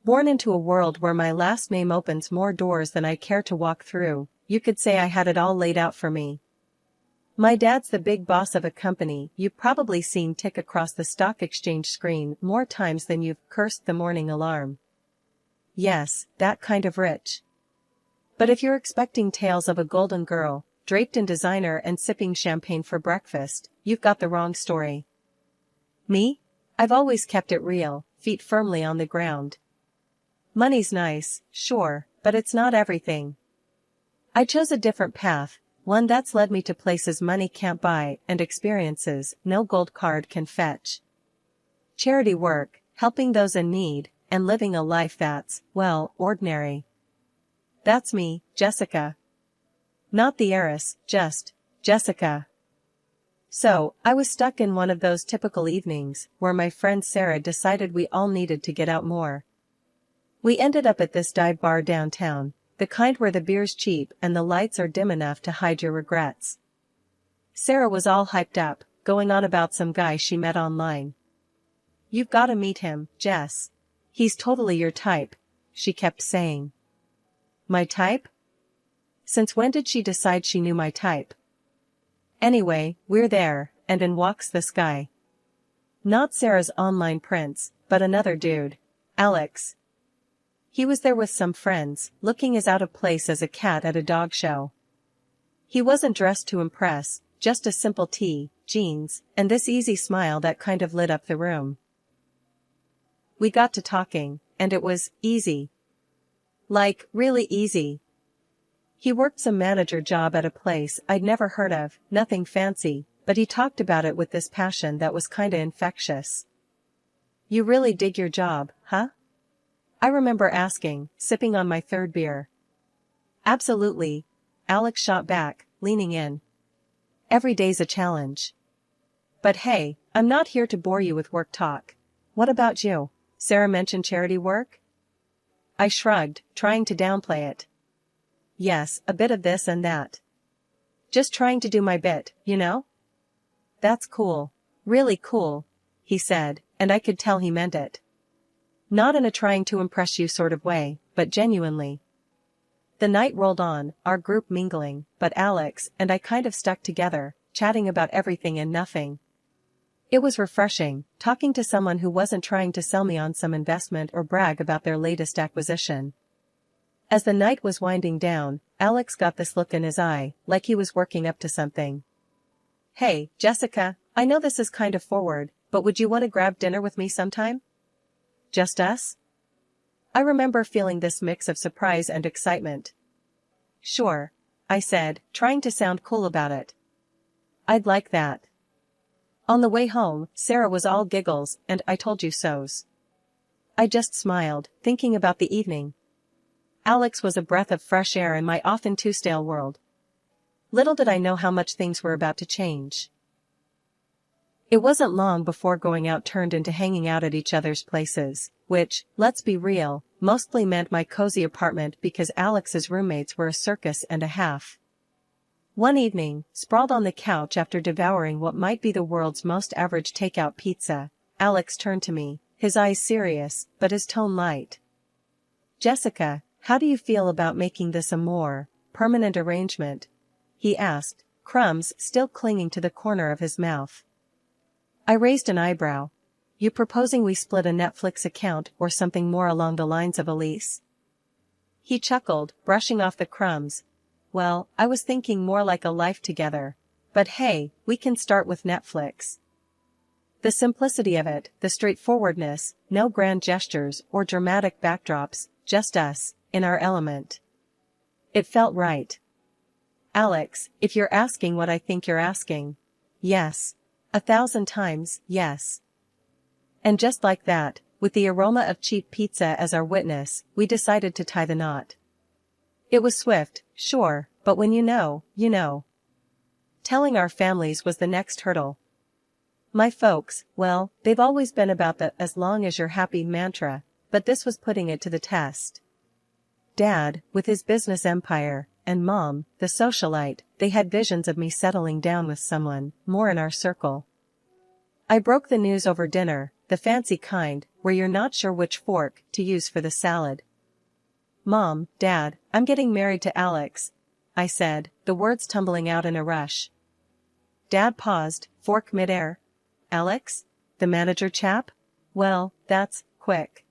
Born into a world where my last name opens more doors than I care to walk through, you could say I had it all laid out for me. My dad's the big boss of a company you've probably seen tick across the stock exchange screen more times than you've cursed the morning alarm. Yes, that kind of rich. But if you're expecting tales of a golden girl, draped in designer and sipping champagne for breakfast, you've got the wrong story. Me? I've always kept it real, feet firmly on the ground. Money's nice, sure, but it's not everything. I chose a different path, one that's led me to places money can't buy and experiences no gold card can fetch. Charity work, helping those in need, and living a life that's, well, ordinary. That's me, Jessica. Not the heiress, just Jessica. So, I was stuck in one of those typical evenings where my friend Sarah decided we all needed to get out more. We ended up at this dive bar downtown, the kind where the beer's cheap and the lights are dim enough to hide your regrets. Sarah was all hyped up, going on about some guy she met online. "You've gotta meet him, Jess. He's totally your type," she kept saying. My type? Since when did she decide she knew my type? Anyway, we're there, and in walks this guy. Not Sarah's online prince, but another dude. Alex. He was there with some friends, looking as out of place as a cat at a dog show. He wasn't dressed to impress, just a simple tee, jeans, and this easy smile that kind of lit up the room. We got to talking, and it was easy. Like, really easy. He worked some manager job at a place I'd never heard of, nothing fancy, but he talked about it with this passion that was kinda infectious. "You really dig your job, huh?" I remember asking, sipping on my third beer. "Absolutely," Alex shot back, leaning in. "Every day's a challenge. But hey, I'm not here to bore you with work talk. What about you?" Sarah mentioned charity work. I shrugged, trying to downplay it. "Yes, a bit of this and that. Just trying to do my bit, you know?" "That's cool. Really cool," he said, and I could tell he meant it. Not in a trying to impress you sort of way, but genuinely. The night rolled on, our group mingling, but Alex and I kind of stuck together, chatting about everything and nothing. It was refreshing, talking to someone who wasn't trying to sell me on some investment or brag about their latest acquisition. As the night was winding down, Alex got this look in his eye, like he was working up to something. "Hey, Jessica, I know this is kind of forward, but would you want to grab dinner with me sometime? Just us?" I remember feeling this mix of surprise and excitement. "Sure," I said, trying to sound cool about it. "I'd like that." On the way home, Sarah was all giggles and "I told you so's." I just smiled, thinking about the evening. Alex was a breath of fresh air in my often too stale world. Little did I know how much things were about to change. It wasn't long before going out turned into hanging out at each other's places, which, let's be real, mostly meant my cozy apartment because Alex's roommates were a circus and a half. One evening, sprawled on the couch after devouring what might be the world's most average takeout pizza, Alex turned to me, his eyes serious, but his tone light. "Jessica, how do you feel about making this a more permanent arrangement?" he asked, crumbs still clinging to the corner of his mouth. I raised an eyebrow. "You proposing we split a Netflix account or something more along the lines of a lease?" He chuckled, brushing off the crumbs. "Well, I was thinking more like a life together. But hey, we can start with Netflix." The simplicity of it, the straightforwardness, no grand gestures or dramatic backdrops, just us, in our element. It felt right. "Alex, if you're asking what I think you're asking. Yes. 1,000 times, yes." And just like that, with the aroma of cheap pizza as our witness, we decided to tie the knot. It was swift, sure, but when you know, you know. Telling our families was the next hurdle. My folks, well, they've always been about the "as long as you're happy" mantra, but this was putting it to the test. Dad, with his business empire, and Mom, the socialite, they had visions of me settling down with someone more in our circle. I broke the news over dinner, the fancy kind, where you're not sure which fork to use for the salad. Mom, Dad, I'm getting married to Alex, I said, the words tumbling out in a rush. Dad paused, fork midair. Alex? The manager chap? Well, that's quick.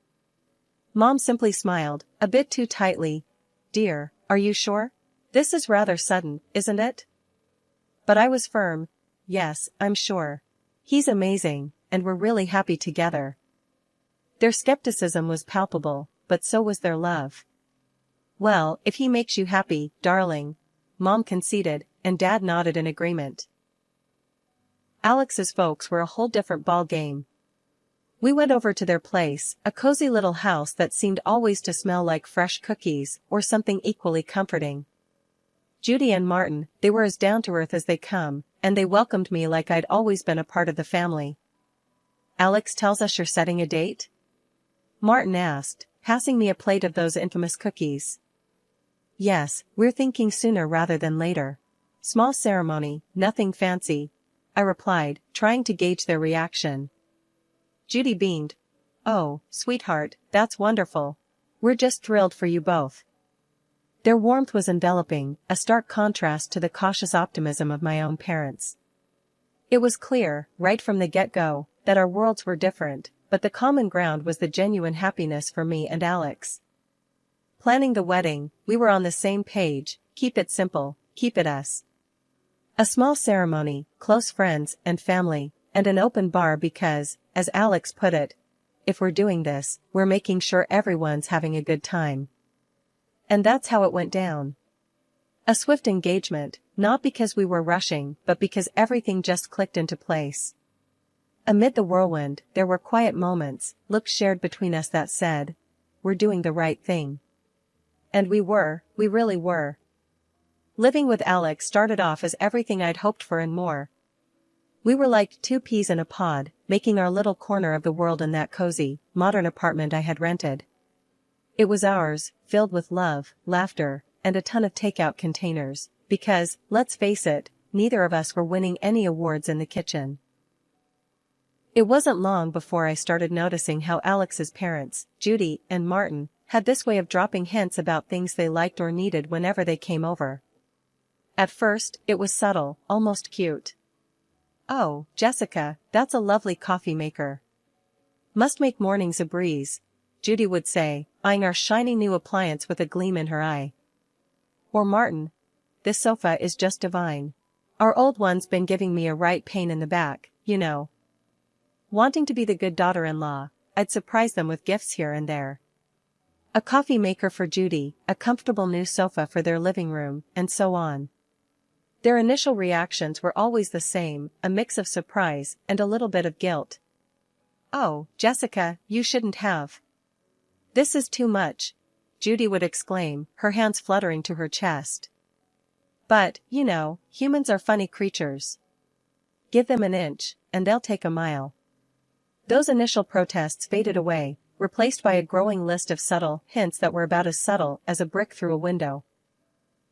Mom simply smiled, a bit too tightly. Dear, are you sure? This is rather sudden, isn't it? But I was firm. Yes, I'm sure. He's amazing, and we're really happy together. Their skepticism was palpable, but so was their love. Well, if he makes you happy, darling, Mom conceded, and Dad nodded in agreement. Alex's folks were a whole different ball game. We went over to their place, a cozy little house that seemed always to smell like fresh cookies, or something equally comforting. Judy and Martin, they were as down-to-earth as they come, and they welcomed me like I'd always been a part of the family. Alex tells us you're setting a date? Martin asked, passing me a plate of those infamous cookies. Yes, we're thinking sooner rather than later. Small ceremony, nothing fancy, I replied, trying to gauge their reaction. Judy beamed. Oh, sweetheart, that's wonderful. We're just thrilled for you both. Their warmth was enveloping, a stark contrast to the cautious optimism of my own parents. It was clear, right from the get-go, that our worlds were different, but the common ground was the genuine happiness for me and Alex. Planning the wedding, we were on the same page, keep it simple, keep it us. A small ceremony, close friends and family, and an open bar because, as Alex put it, if we're doing this, we're making sure everyone's having a good time. And that's how it went down. A swift engagement, not because we were rushing, but because everything just clicked into place. Amid the whirlwind, there were quiet moments, looks shared between us that said, we're doing the right thing. And we really were. Living with Alex started off as everything I'd hoped for and more. We were like two peas in a pod, making our little corner of the world in that cozy, modern apartment I had rented. It was ours, filled with love, laughter, and a ton of takeout containers, because, let's face it, neither of us were winning any awards in the kitchen. It wasn't long before I started noticing how Alex's parents, Judy and Martin, had this way of dropping hints about things they liked or needed whenever they came over. At first, it was subtle, almost cute. Oh, Jessica, that's a lovely coffee maker. Must make mornings a breeze, Judy would say, eyeing our shiny new appliance with a gleam in her eye. Or Martin, this sofa is just divine. Our old one's been giving me a right pain in the back, you know. Wanting to be the good daughter-in-law, I'd surprise them with gifts here and there. A coffee maker for Judy, a comfortable new sofa for their living room, and so on. Their initial reactions were always the same, a mix of surprise and a little bit of guilt. Oh, Jessica, you shouldn't have. This is too much, Judy would exclaim, her hands fluttering to her chest. But, you know, humans are funny creatures. Give them an inch, and they'll take a mile. Those initial protests faded away, replaced by a growing list of subtle hints that were about as subtle as a brick through a window.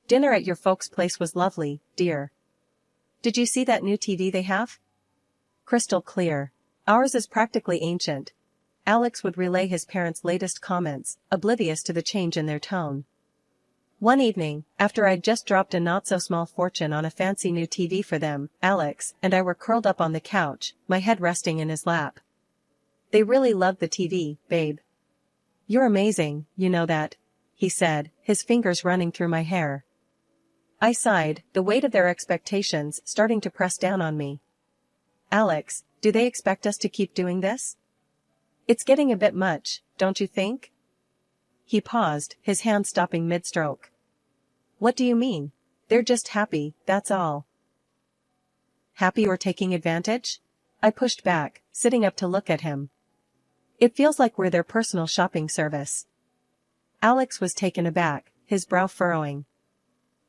Dinner at your folks' place was lovely, dear. Did you see that new TV they have? Crystal clear. Ours is practically ancient. Alex would relay his parents' latest comments, oblivious to the change in their tone. One evening, after I'd just dropped a not-so-small fortune on a fancy new TV for them, Alex and I were curled up on the couch, my head resting in his lap. They really loved the TV, babe. You're amazing, you know that, he said, his fingers running through my hair. I sighed, the weight of their expectations starting to press down on me. Alex, do they expect us to keep doing this? It's getting a bit much, don't you think? He paused, his hand stopping mid-stroke. What do you mean? They're just happy, that's all. Happy or taking advantage? I pushed back, sitting up to look at him. It feels like we're their personal shopping service. Alex was taken aback, his brow furrowing.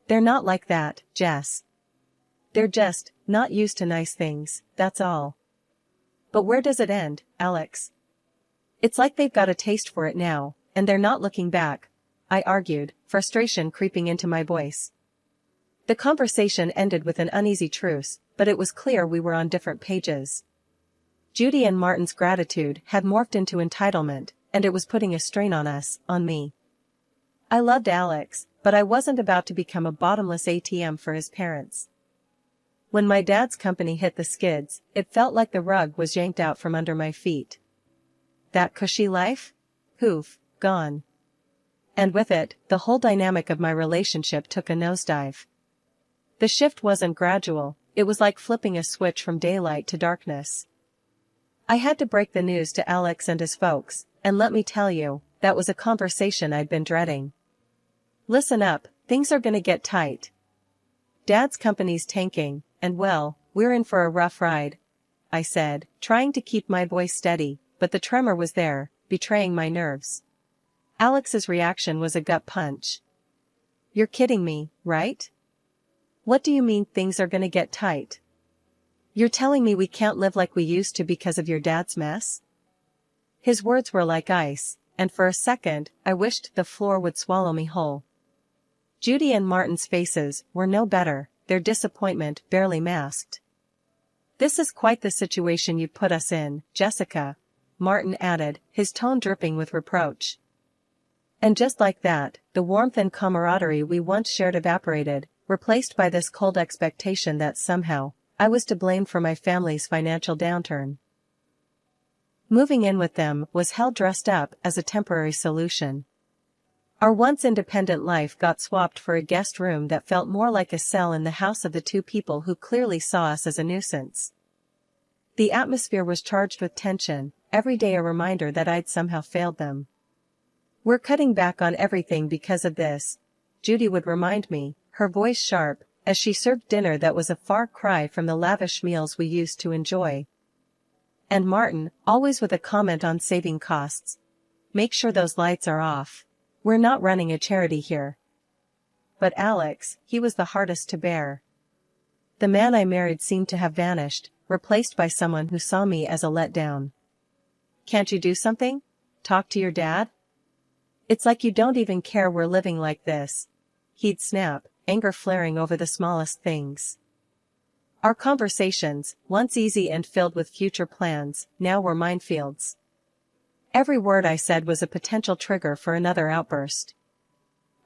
They're not like that, Jess. They're just not used to nice things, that's all. But where does it end, Alex? It's like they've got a taste for it now, and they're not looking back, I argued, frustration creeping into my voice. The conversation ended with an uneasy truce, but it was clear we were on different pages. Judy and Martin's gratitude had morphed into entitlement, and it was putting a strain on me. I loved Alex, but I wasn't about to become a bottomless ATM for his parents. When my dad's company hit the skids, it felt like the rug was yanked out from under my feet. That cushy life? Poof, gone. And with it, the whole dynamic of my relationship took a nosedive. The shift wasn't gradual, it was like flipping a switch from daylight to darkness. I had to break the news to Alex and his folks, and let me tell you, that was a conversation I'd been dreading. Listen up, things are gonna get tight. Dad's company's tanking, and well, we're in for a rough ride, I said, trying to keep my voice steady, but the tremor was there, betraying my nerves. Alex's reaction was a gut punch. You're kidding me, right? What do you mean things are gonna get tight? You're telling me we can't live like we used to because of your dad's mess? His words were like ice, and for a second, I wished the floor would swallow me whole. Judy and Martin's faces were no better, their disappointment barely masked. This is quite the situation you put us in, Jessica, Martin added, his tone dripping with reproach. And just like that, the warmth and camaraderie we once shared evaporated, replaced by this cold expectation that somehow, I was to blame for my family's financial downturn. Moving in with them was hell dressed up as a temporary solution. Our once independent life got swapped for a guest room that felt more like a cell in the house of the two people who clearly saw us as a nuisance. The atmosphere was charged with tension, every day a reminder that I'd somehow failed them. We're cutting back on everything because of this, Judy would remind me, her voice sharp, as she served dinner that was a far cry from the lavish meals we used to enjoy. And Martin, always with a comment on saving costs. Make sure those lights are off. We're not running a charity here. But Alex, he was the hardest to bear. The man I married seemed to have vanished, replaced by someone who saw me as a letdown. Can't you do something? Talk to your dad? It's like you don't even care we're living like this. He'd snap, anger flaring over the smallest things. Our conversations, once easy and filled with future plans, now were minefields. Every word I said was a potential trigger for another outburst.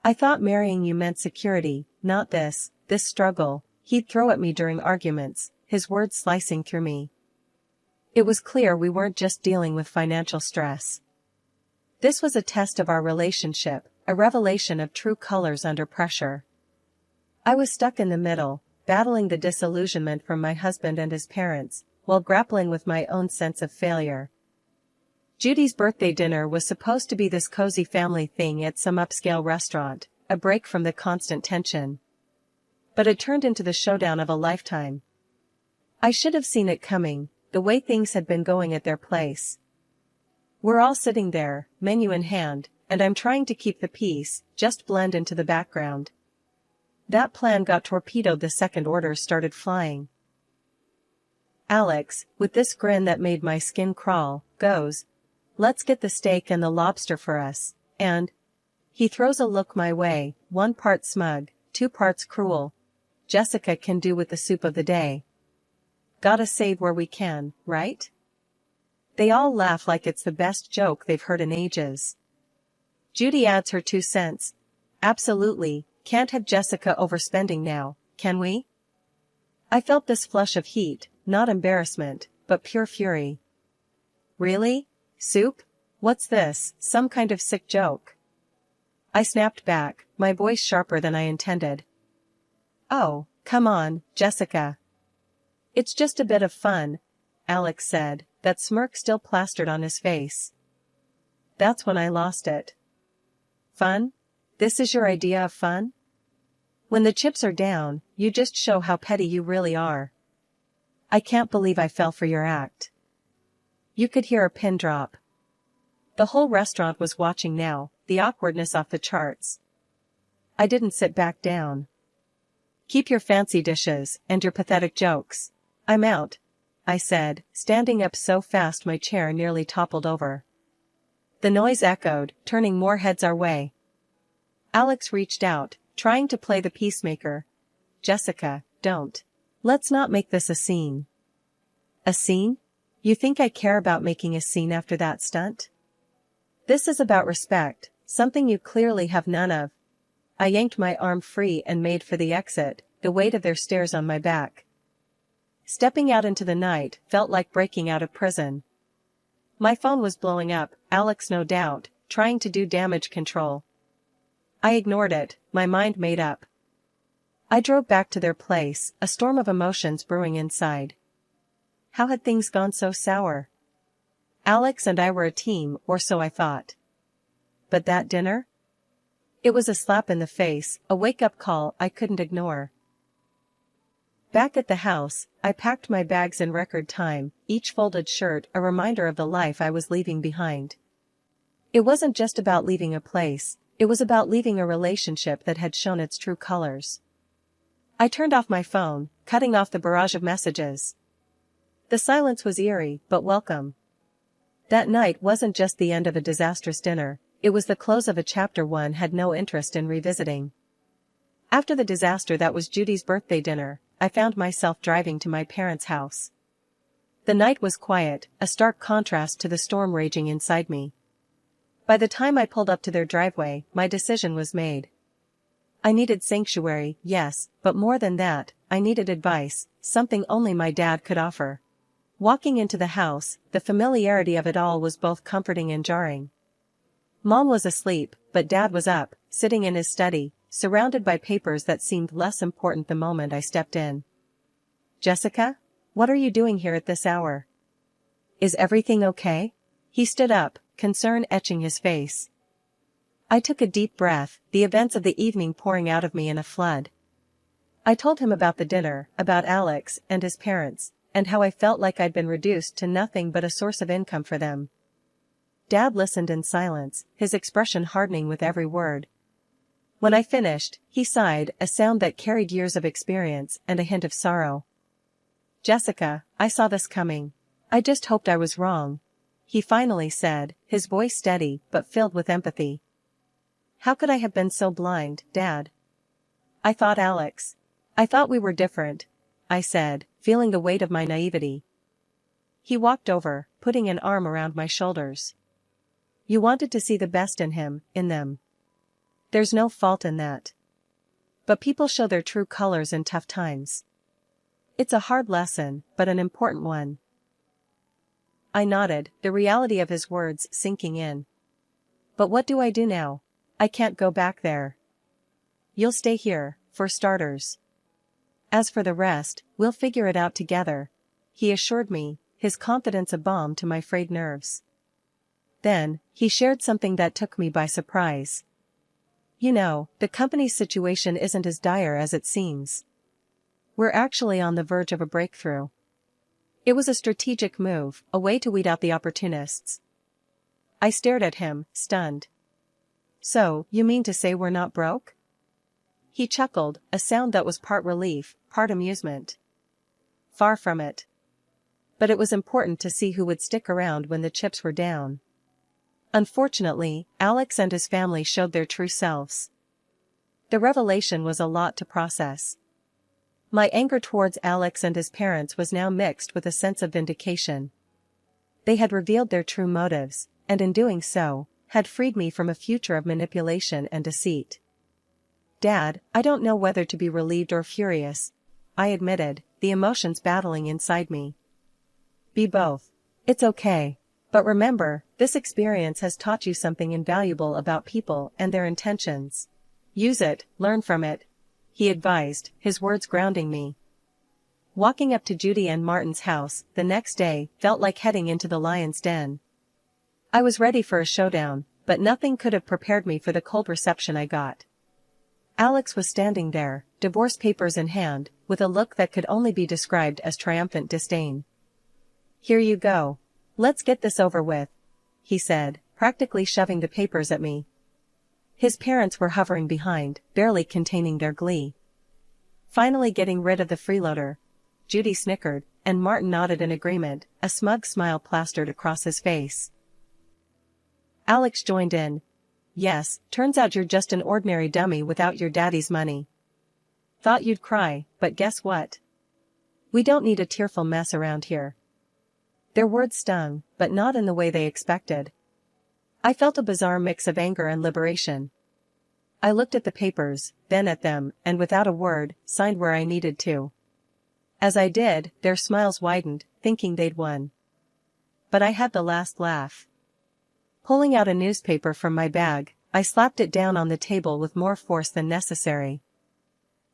I thought marrying you meant security, not this struggle, he'd throw at me during arguments, his words slicing through me. It was clear we weren't just dealing with financial stress. This was a test of our relationship, a revelation of true colors under pressure. I was stuck in the middle, battling the disillusionment from my husband and his parents, while grappling with my own sense of failure. Judy's birthday dinner was supposed to be this cozy family thing at some upscale restaurant, a break from the constant tension. But it turned into the showdown of a lifetime. I should have seen it coming, the way things had been going at their place. We're all sitting there, menu in hand, and I'm trying to keep the peace, just blend into the background. That plan got torpedoed the second orders started flying. Alex, with this grin that made my skin crawl, goes, "Let's get the steak and the lobster for us," and he throws a look my way, 1 part smug, 2 parts cruel. Jessica can do with the soup of the day. Gotta save where we can, right? They all laugh like it's the best joke they've heard in ages. Judy adds her 2 cents. Absolutely, can't have Jessica overspending now, can we? I felt this flush of heat, not embarrassment, but pure fury. Really? Soup? What's this, some kind of sick joke? I snapped back, my voice sharper than I intended. Oh, come on, Jessica. It's just a bit of fun, Alex said, that smirk still plastered on his face. That's when I lost it. Fun? This is your idea of fun? When the chips are down, you just show how petty you really are. I can't believe I fell for your act. You could hear a pin drop. The whole restaurant was watching now, the awkwardness off the charts. I didn't sit back down. Keep your fancy dishes, and your pathetic jokes. I'm out, I said, standing up so fast my chair nearly toppled over. The noise echoed, turning more heads our way. Alex reached out, trying to play the peacemaker. Jessica, don't. Let's not make this a scene. A scene? You think I care about making a scene after that stunt? This is about respect, something you clearly have none of. I yanked my arm free and made for the exit, the weight of their stares on my back. Stepping out into the night felt like breaking out of prison. My phone was blowing up, Alex no doubt, trying to do damage control. I ignored it, my mind made up. I drove back to their place, a storm of emotions brewing inside. How had things gone so sour? Alex and I were a team, or so I thought. But that dinner? It was a slap in the face, a wake-up call I couldn't ignore. Back at the house, I packed my bags in record time, each folded shirt a reminder of the life I was leaving behind. It wasn't just about leaving a place, it was about leaving a relationship that had shown its true colors. I turned off my phone, cutting off the barrage of messages. The silence was eerie, but welcome. That night wasn't just the end of a disastrous dinner, it was the close of a chapter one had no interest in revisiting. After the disaster that was Judy's birthday dinner, I found myself driving to my parents' house. The night was quiet, a stark contrast to the storm raging inside me. By the time I pulled up to their driveway, my decision was made. I needed sanctuary, yes, but more than that, I needed advice, something only my dad could offer. Walking into the house, the familiarity of it all was both comforting and jarring. Mom was asleep, but Dad was up, sitting in his study, surrounded by papers that seemed less important the moment I stepped in. "Jessica? What are you doing here at this hour? Is everything okay?" He stood up, concern etching his face. I took a deep breath, the events of the evening pouring out of me in a flood. I told him about the dinner, about Alex and his parents, and how I felt like I'd been reduced to nothing but a source of income for them. Dad listened in silence, his expression hardening with every word. When I finished, he sighed, a sound that carried years of experience and a hint of sorrow. "Jessica, I saw this coming. I just hoped I was wrong," he finally said, his voice steady but filled with empathy. "How could I have been so blind, Dad?" "I thought Alex. I thought we were different," I said, feeling the weight of my naivety. He walked over, putting an arm around my shoulders. "You wanted to see the best in him, in them. There's no fault in that. But people show their true colors in tough times. It's a hard lesson, but an important one." I nodded, the reality of his words sinking in. "But what do I do now? I can't go back there." "You'll stay here, for starters. As for the rest, we'll figure it out together," he assured me, his confidence a balm to my frayed nerves. Then, he shared something that took me by surprise. "You know, the company's situation isn't as dire as it seems. We're actually on the verge of a breakthrough." It was a strategic move, a way to weed out the opportunists. I stared at him, stunned. "So, you mean to say we're not broke?" He chuckled, a sound that was part relief, part amusement. "Far from it. But it was important to see who would stick around when the chips were down. Unfortunately, Alex and his family showed their true selves." The revelation was a lot to process. My anger towards Alex and his parents was now mixed with a sense of vindication. They had revealed their true motives, and in doing so, had freed me from a future of manipulation and deceit. "Dad, I don't know whether to be relieved or furious," I admitted, the emotions battling inside me. "Be both. It's okay. But remember, this experience has taught you something invaluable about people and their intentions. Use it, learn from it," he advised, his words grounding me. Walking up to Judy and Martin's house the next day felt like heading into the lion's den. I was ready for a showdown, but nothing could have prepared me for the cold reception I got. Alex was standing there, divorce papers in hand, with a look that could only be described as triumphant disdain. "Here you go. Let's get this over with," he said, practically shoving the papers at me. His parents were hovering behind, barely containing their glee. Finally getting rid of the freeloader, Judy snickered, and Martin nodded in agreement, a smug smile plastered across his face. Alex joined in. "Yes, turns out you're just an ordinary dummy without your daddy's money. Thought you'd cry, but guess what? We don't need a tearful mess around here." Their words stung, but not in the way they expected. I felt a bizarre mix of anger and liberation. I looked at the papers, then at them, and without a word, signed where I needed to. As I did, their smiles widened, thinking they'd won. But I had the last laugh. Pulling out a newspaper from my bag, I slapped it down on the table with more force than necessary.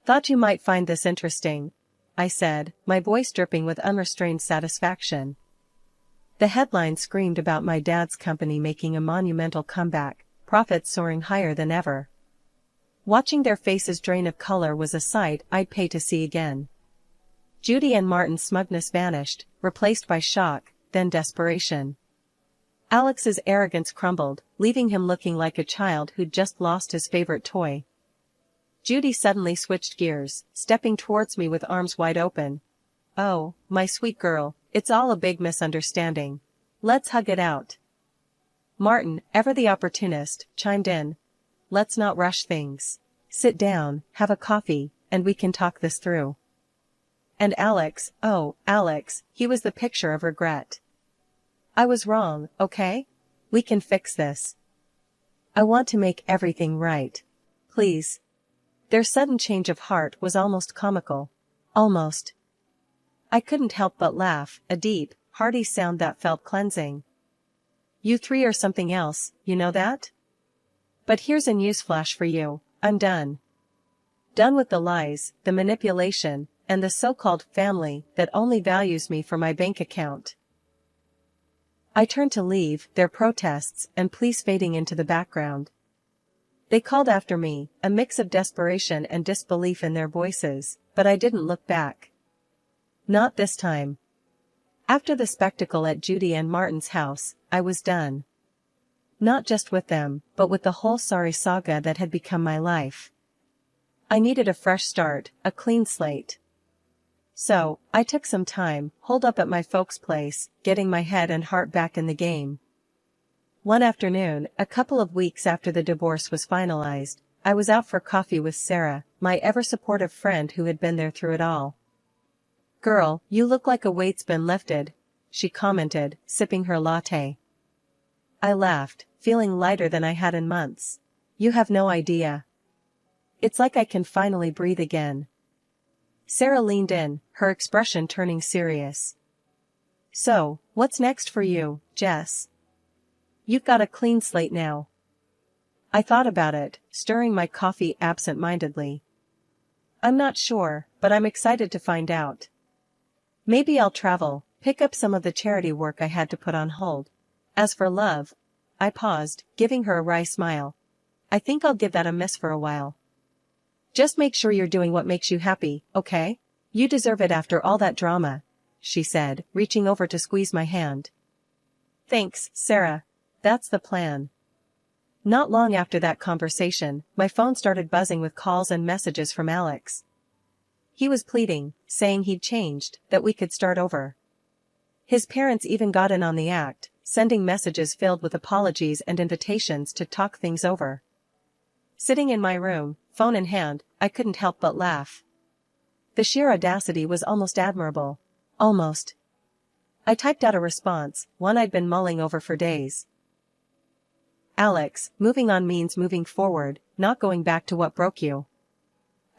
"Thought you might find this interesting," I said, my voice dripping with unrestrained satisfaction. The headline screamed about my dad's company making a monumental comeback, profits soaring higher than ever. Watching their faces drain of color was a sight I'd pay to see again. Judy and Martin's smugness vanished, replaced by shock, then desperation. Alex's arrogance crumbled, leaving him looking like a child who'd just lost his favorite toy. Judy suddenly switched gears, stepping towards me with arms wide open. "Oh, my sweet girl, it's all a big misunderstanding. Let's hug it out." Martin, ever the opportunist, chimed in. "Let's not rush things. Sit down, have a coffee, and we can talk this through." And Alex, oh, Alex, he was the picture of regret. "I was wrong, okay? We can fix this. I want to make everything right. Please." Their sudden change of heart was almost comical. Almost. I couldn't help but laugh, a deep, hearty sound that felt cleansing. "You three are something else, you know that? But here's a newsflash for you, I'm done. Done with the lies, the manipulation, and the so-called family that only values me for my bank account." I turned to leave, their protests and pleas fading into the background. They called after me, a mix of desperation and disbelief in their voices, but I didn't look back. Not this time. After the spectacle at Judy and Martin's house, I was done. Not just with them, but with the whole sorry saga that had become my life. I needed a fresh start, a clean slate. So, I took some time, holed up at my folks' place, getting my head and heart back in the game. One afternoon, a couple of weeks after the divorce was finalized, I was out for coffee with Sarah, my ever-supportive friend who had been there through it all. "Girl, you look like a weight's been lifted," she commented, sipping her latte. I laughed, feeling lighter than I had in months. "You have no idea. It's like I can finally breathe again." Sarah leaned in, her expression turning serious. "So, what's next for you, Jess? You've got a clean slate now." I thought about it, stirring my coffee absent-mindedly. "I'm not sure, but I'm excited to find out. Maybe I'll travel, pick up some of the charity work I had to put on hold. As for love," I paused, giving her a wry smile, "I think I'll give that a miss for a while. Just make sure you're doing what makes you happy, okay? You deserve it after all that drama," she said, reaching over to squeeze my hand. "Thanks, Sarah. That's the plan." Not long after that conversation, my phone started buzzing with calls and messages from Alex. He was pleading, saying he'd changed, that we could start over. His parents even got in on the act, sending messages filled with apologies and invitations to talk things over. Sitting in my room, phone in hand, I couldn't help but laugh. The sheer audacity was almost admirable. Almost. I typed out a response, one I'd been mulling over for days. "Alex, moving on means moving forward, not going back to what broke you.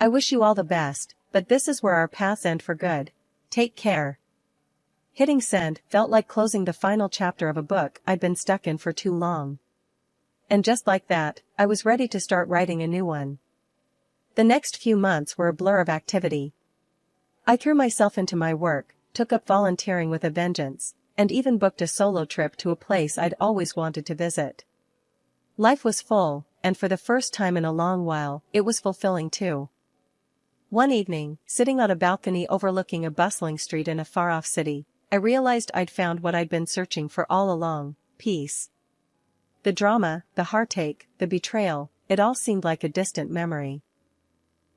I wish you all the best, but this is where our paths end for good. Take care." Hitting send felt like closing the final chapter of a book I'd been stuck in for too long. And just like that, I was ready to start writing a new one. The next few months were a blur of activity. I threw myself into my work, took up volunteering with a vengeance, and even booked a solo trip to a place I'd always wanted to visit. Life was full, and for the first time in a long while, it was fulfilling too. One evening, sitting on a balcony overlooking a bustling street in a far-off city, I realized I'd found what I'd been searching for all along: peace. The drama, the heartache, the betrayal, it all seemed like a distant memory.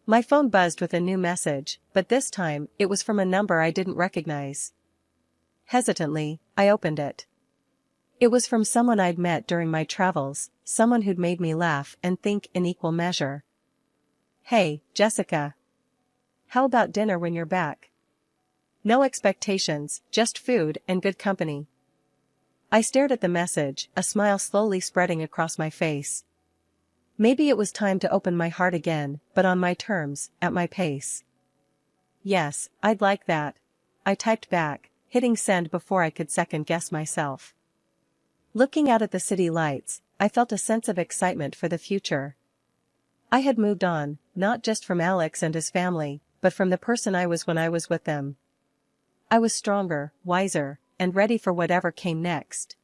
My phone buzzed with a new message, but this time, it was from a number I didn't recognize. Hesitantly, I opened it. It was from someone I'd met during my travels, someone who'd made me laugh and think in equal measure. "Hey, Jessica. How about dinner when you're back? No expectations, just food and good company. I stared at the message, a smile slowly spreading across my face. Maybe it was time to open my heart again, but on my terms, at my pace. Yes, I'd like that. I typed back, hitting send before I could second-guess myself. Looking out at the city lights, I felt a sense of excitement for the future. I had moved on, not just from Alex and his family, but from the person I was when I was with them. I was stronger, wiser, and ready for whatever came next.